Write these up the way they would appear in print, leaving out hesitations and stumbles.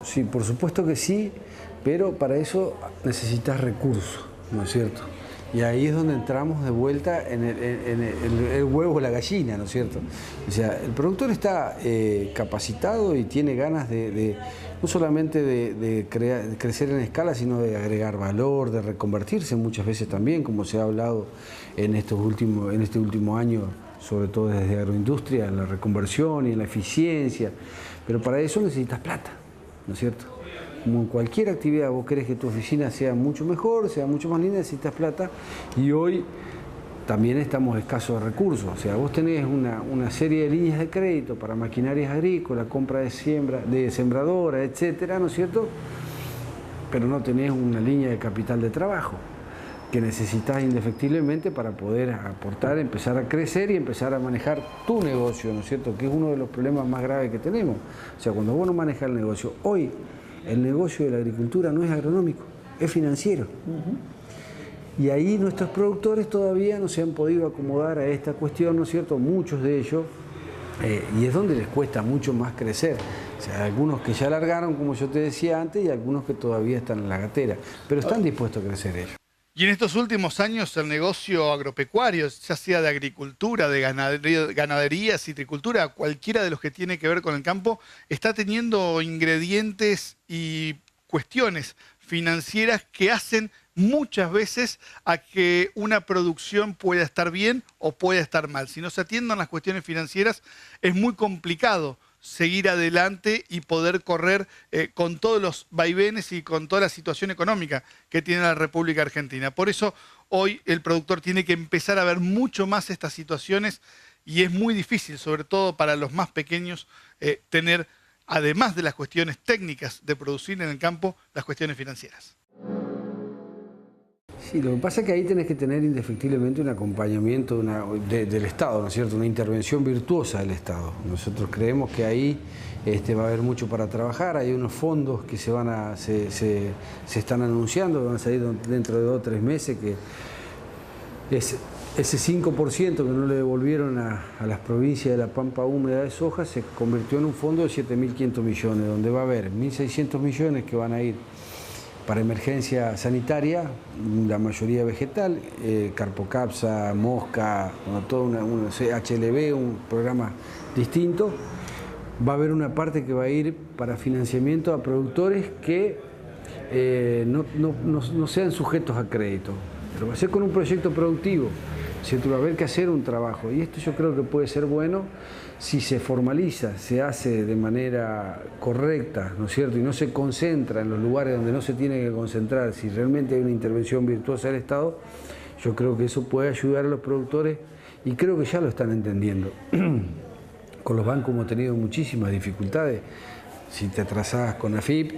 Sí, por supuesto que sí, pero para eso necesitas recursos, ¿no es cierto? Y ahí es donde entramos de vuelta en el huevo o la gallina, ¿no es cierto? O sea, el productor está capacitado y tiene ganas no solamente de crecer en escala, sino de agregar valor, de reconvertirse muchas veces también, como se ha hablado en este último año, sobre todo desde agroindustria, en la reconversión y en la eficiencia. Pero para eso necesitas plata, ¿no es cierto? Como en cualquier actividad, vos querés que tu oficina sea mucho mejor, sea mucho más linda, necesitas plata. Y hoy también estamos escasos de recursos. O sea, vos tenés una serie de líneas de crédito para maquinarias agrícolas, compra de sembradora, etcétera, ¿no es cierto? Pero no tenés una línea de capital de trabajo que necesitas indefectiblemente para poder aportar, empezar a crecer y empezar a manejar tu negocio, ¿no es cierto? Que es uno de los problemas más graves que tenemos. O sea, cuando vos no manejas el negocio, hoy el negocio de la agricultura no es agronómico, es financiero. Y ahí nuestros productores todavía no se han podido acomodar a esta cuestión, ¿no es cierto? Muchos de ellos, y es donde les cuesta mucho más crecer. O sea, algunos que ya largaron, como yo te decía antes, y algunos que todavía están en la gatera, pero están dispuestos a crecer ellos. Y en estos últimos años el negocio agropecuario, ya sea de agricultura, de ganadería, citricultura, cualquiera de los que tiene que ver con el campo, está teniendo ingredientes y cuestiones financieras que hacen muchas veces a que una producción pueda estar bien o pueda estar mal. Si no se atiendan las cuestiones financieras, es muy complicado seguir adelante y poder correr con todos los vaivenes y con toda la situación económica que tiene la República Argentina. Por eso hoy el productor tiene que empezar a ver mucho más estas situaciones y es muy difícil, sobre todo para los más pequeños, tener, además de las cuestiones técnicas de producir en el campo, las cuestiones financieras. Sí, lo que pasa es que ahí tenés que tener indefectiblemente un acompañamiento del Estado, ¿no es cierto? Una intervención virtuosa del Estado. Nosotros creemos que ahí va a haber mucho para trabajar, hay unos fondos que se están anunciando, que van a salir dentro de 2 o 3 meses, que ese 5% que no le devolvieron a las provincias de la Pampa Húmeda de soja se convirtió en un fondo de 7.500 millones, donde va a haber 1.600 millones que van a ir para emergencia sanitaria, la mayoría vegetal, carpocapsa, mosca, todo HLB, un programa distinto. Va a haber una parte que va a ir para financiamiento a productores que no sean sujetos a crédito, pero va a ser con un proyecto productivo, ¿cierto? Va a haber que hacer un trabajo y esto yo creo que puede ser bueno si se formaliza, se hace de manera correcta, ¿no es cierto? Y no se concentra en los lugares donde no se tiene que concentrar, si realmente hay una intervención virtuosa del Estado, yo creo que eso puede ayudar a los productores y creo que ya lo están entendiendo. Con los bancos hemos tenido muchísimas dificultades. Si te atrasás con AFIP,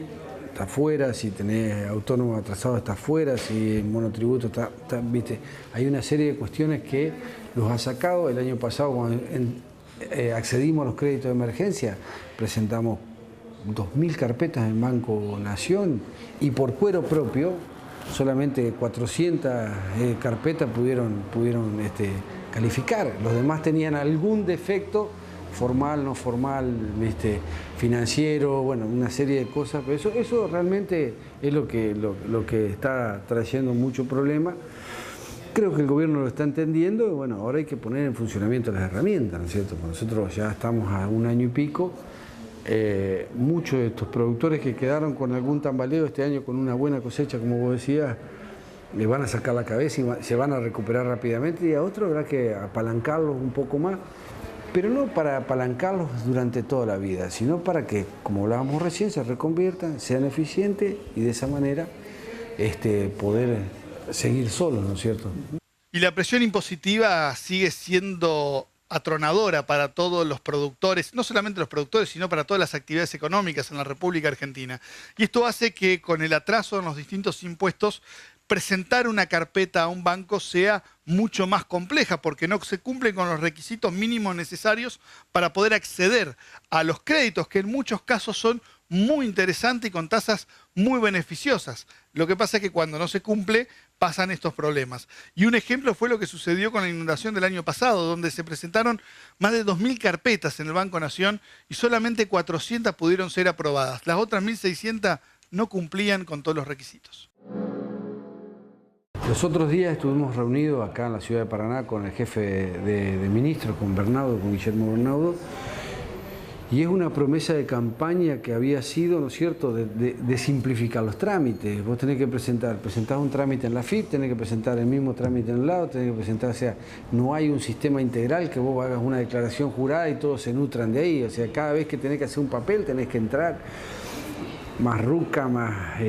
está fuera, si tenés autónomo atrasado está fuera, si monotributo está, viste, hay una serie de cuestiones que los ha sacado. El año pasado cuando accedimos a los créditos de emergencia, presentamos 2.000 carpetas en Banco Nación y por cuero propio solamente 400 carpetas pudieron calificar. Los demás tenían algún defecto formal, no formal, financiero, bueno, una serie de cosas, pero eso realmente es lo que está trayendo mucho problema. Creo que el gobierno lo está entendiendo y bueno, ahora hay que poner en funcionamiento las herramientas, ¿no es cierto? Nosotros ya estamos a 1 año y pico, muchos de estos productores que quedaron con algún tambaleo este año con una buena cosecha, como vos decías, le van a sacar la cabeza y se van a recuperar rápidamente y a otros habrá que apalancarlos un poco más, pero no para apalancarlos durante toda la vida, sino para que, como hablábamos recién, se reconviertan, sean eficientes y de esa manera poder seguir solos, ¿no es cierto? Y la presión impositiva sigue siendo atronadora para todos los productores, no solamente los productores, sino para todas las actividades económicas en la República Argentina. Y esto hace que con el atraso en los distintos impuestos, presentar una carpeta a un banco sea mucho más compleja porque no se cumplen con los requisitos mínimos necesarios para poder acceder a los créditos que en muchos casos son muy interesante y con tasas muy beneficiosas. Lo que pasa es que cuando no se cumple, pasan estos problemas. Y un ejemplo fue lo que sucedió con la inundación del año pasado, donde se presentaron más de 2.000 carpetas en el Banco Nación y solamente 400 pudieron ser aprobadas. Las otras 1.600 no cumplían con todos los requisitos. Los otros días estuvimos reunidos acá en la ciudad de Paraná con el jefe de ministros, con Guillermo Bernaudo, y es una promesa de campaña que había sido, ¿no es cierto?, de simplificar los trámites. Vos tenés que presentás un trámite en la FIP, tenés que presentar el mismo trámite en el lado, tenés que presentar, o sea, no hay un sistema integral que vos hagas una declaración jurada y todos se nutran de ahí. O sea, cada vez que tenés que hacer un papel tenés que entrar, más RUCA, más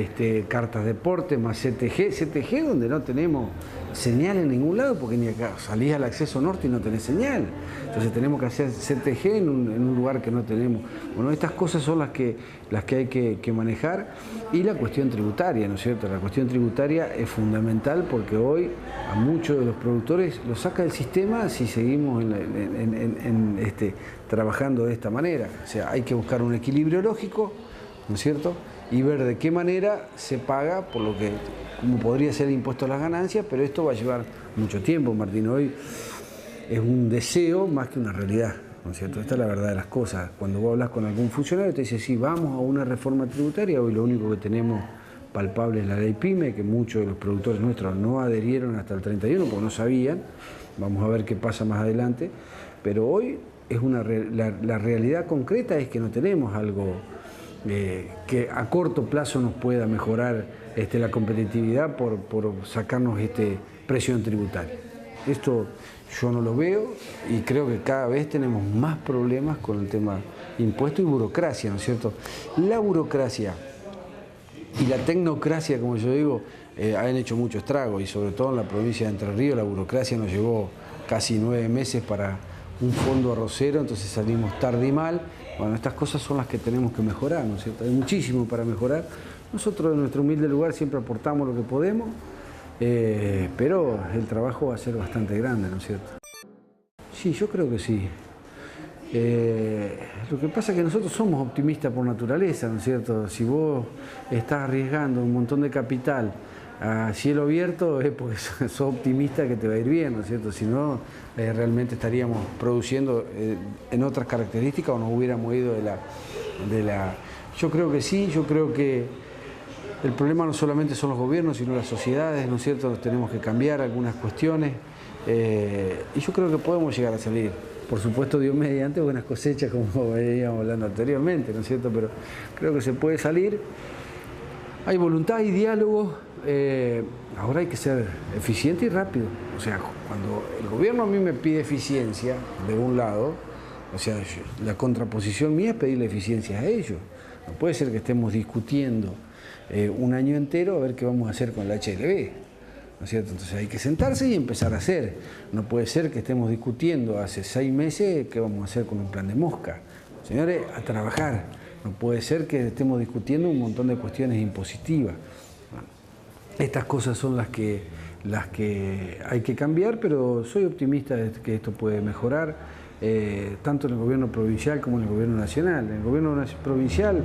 cartas de porte, más CTG donde no tenemos señal en ningún lado, porque ni acá salís al acceso norte y no tenés señal. Entonces tenemos que hacer CTG en un lugar que no tenemos. Bueno, estas cosas son las que hay que manejar. Y la cuestión tributaria, ¿no es cierto? La cuestión tributaria es fundamental porque hoy a muchos de los productores los saca del sistema si seguimos trabajando de esta manera. O sea, hay que buscar un equilibrio lógico, ¿no es cierto?, y ver de qué manera se paga por lo que, como podría ser el impuesto a las ganancias, pero esto va a llevar mucho tiempo, Martín. Hoy es un deseo más que una realidad, ¿no es cierto? Esta es la verdad de las cosas. Cuando vos hablas con algún funcionario te dice, sí, vamos a una reforma tributaria. Hoy lo único que tenemos palpable es la ley PYME, que muchos de los productores nuestros no adherieron hasta el 31 porque no sabían. Vamos a ver qué pasa más adelante. Pero hoy es la realidad concreta es que no tenemos algo que a corto plazo nos pueda mejorar la competitividad por sacarnos presión tributaria. Esto yo no lo veo y creo que cada vez tenemos más problemas con el tema impuesto y burocracia, ¿no es cierto? La burocracia y la tecnocracia, como yo digo, han hecho mucho estrago, y sobre todo en la provincia de Entre Ríos la burocracia nos llevó casi 9 meses para un fondo arrocero, entonces salimos tarde y mal. Bueno, estas cosas son las que tenemos que mejorar, ¿no es cierto? Hay muchísimo para mejorar. Nosotros en nuestro humilde lugar siempre aportamos lo que podemos, pero el trabajo va a ser bastante grande, ¿no es cierto? Sí, yo creo que sí. Lo que pasa es que nosotros somos optimistas por naturaleza, ¿no es cierto? Si vos estás arriesgando un montón de capital a cielo abierto, es porque sos optimista que te va a ir bien, ¿no es cierto? Si no, realmente estaríamos produciendo en otras características o nos hubiéramos ido de la... Yo creo que sí, yo creo que el problema no solamente son los gobiernos, sino las sociedades, ¿no es cierto? Nos tenemos que cambiar algunas cuestiones y yo creo que podemos llegar a salir. Por supuesto, Dios mediante, buenas cosechas, como veníamos hablando anteriormente, ¿no es cierto? Pero creo que se puede salir. Hay voluntad y diálogo. Ahora hay que ser eficiente y rápido. O sea, cuando el gobierno a mí me pide eficiencia de un lado, o sea, la contraposición mía es pedirle eficiencia a ellos. No puede ser que estemos discutiendo un año entero a ver qué vamos a hacer con la HLB, ¿no es cierto? Entonces hay que sentarse y empezar a hacer. No puede ser que estemos discutiendo hace 6 meses qué vamos a hacer con un plan de mosca. Señores, a trabajar. No puede ser que estemos discutiendo un montón de cuestiones impositivas. Bueno, estas cosas son las que hay que cambiar, pero soy optimista de que esto puede mejorar, tanto en el gobierno provincial como en el gobierno nacional. En el gobierno provincial,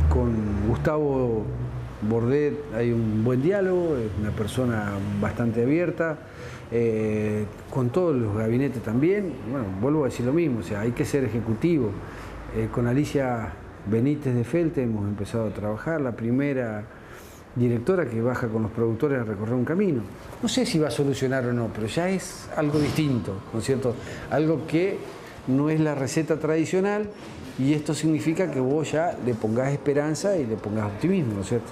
con Gustavo Bordet hay un buen diálogo, es una persona bastante abierta, con todos los gabinetes también. Bueno, vuelvo a decir lo mismo, o sea, hay que ser ejecutivo. Con Alicia Benítez de Felte hemos empezado a trabajar, la primera directora que baja con los productores a recorrer un camino. No sé si va a solucionar o no, pero ya es algo distinto, ¿no es cierto? Algo que no es la receta tradicional, y esto significa que vos ya le pongas esperanza y le pongas optimismo, ¿no es cierto?